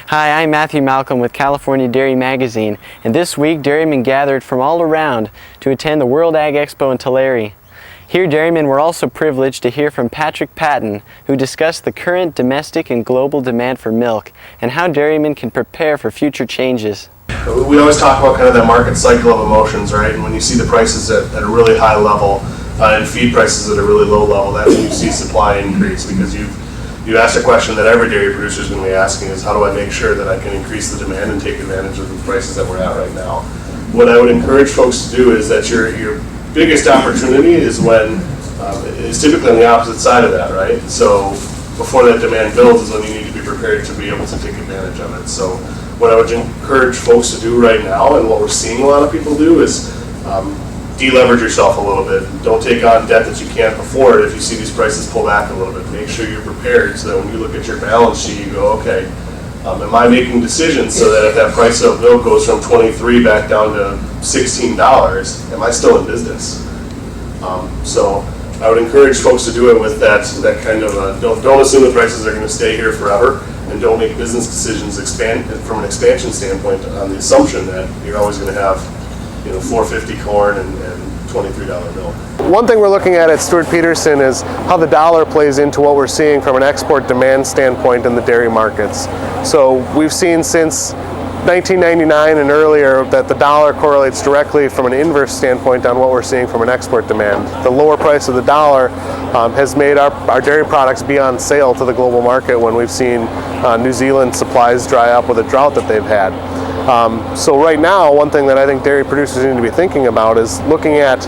Hi, I'm Matthew Malcolm with California Dairy Magazine, and this week dairymen gathered from all around to attend the World Ag Expo in Tulare. Here, dairymen were also privileged to hear from Patton, who discussed the current domestic and global demand for milk and how dairymen can prepare for future changes. We always talk about kind of that market cycle of emotions, right? And when you see the prices at a really high level and feed prices at a really low level, that's when you see supply increase, because you asked a question that every dairy producer is going to be asking is, how do I make sure that I can increase the demand and take advantage of the prices that we're at right now? What I would encourage folks to do is that your biggest opportunity is when it's typically on the opposite side of that, right? So before that demand builds is when you need to be prepared to be able to take advantage of it. So what I would encourage folks to do right now, and what we're seeing a lot of people do, is deleverage yourself a little bit. Don't take on debt that you can't afford if you see these prices pull back a little bit. Make sure you're prepared so that when you look at your balance sheet, you go, okay, am I making decisions so that if that price of milk goes from $23 back down to $16, am I still in business? So I would encourage folks to do it with that kind of, don't assume the prices are going to stay here forever, and don't make business decisions from an expansion standpoint on the assumption that you're always going to have $4.50 corn and $23 milk. One thing we're looking at Stewart Peterson is how the dollar plays into what we're seeing from an export demand standpoint in the dairy markets. So we've seen since 1999 and earlier that the dollar correlates directly from an inverse standpoint on what we're seeing from an export demand. The lower price of the dollar has made our dairy products be on sale to the global market when we've seen New Zealand supplies dry up with a drought that they've had. So right now, one thing that I think dairy producers need to be thinking about is looking at,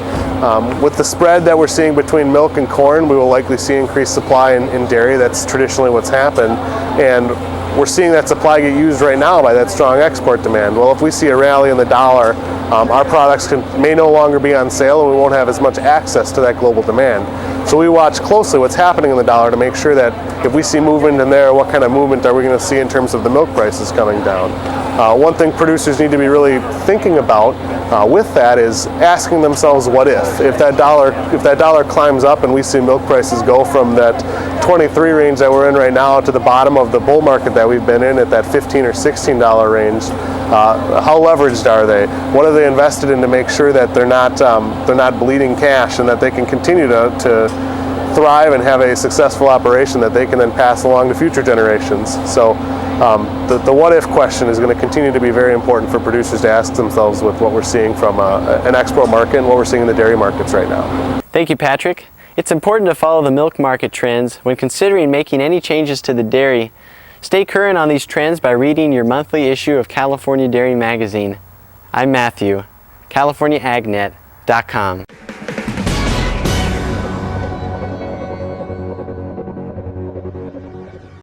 with the spread that we're seeing between milk and corn, we will likely see increased supply in dairy. That's traditionally what's happened. And we're seeing that supply get used right now by that strong export demand. Well, if we see a rally in the dollar, our products may no longer be on sale, and we won't have as much access to that global demand. So we watch closely what's happening in the dollar to make sure that if we see movement in there, what kind of movement are we going to see in terms of the milk prices coming down. One thing producers need to be really thinking about with that is asking themselves, what if that dollar climbs up and we see milk prices go from that 23 range that we're in right now to the bottom of the bull market that we've been in at that $15 or $16 range. How leveraged are they? What are they invested in to make sure that they're not bleeding cash and that they can continue to thrive and have a successful operation that they can then pass along to future generations? So the what if question is going to continue to be very important for producers to ask themselves with what we're seeing from an export market and what we're seeing in the dairy markets right now. Thank you, Patrick. It's important to follow the milk market trends when considering making any changes to the dairy. Stay current on these trends by reading your monthly issue of California Dairy Magazine. I'm Matthew, CaliforniaAgNet.com.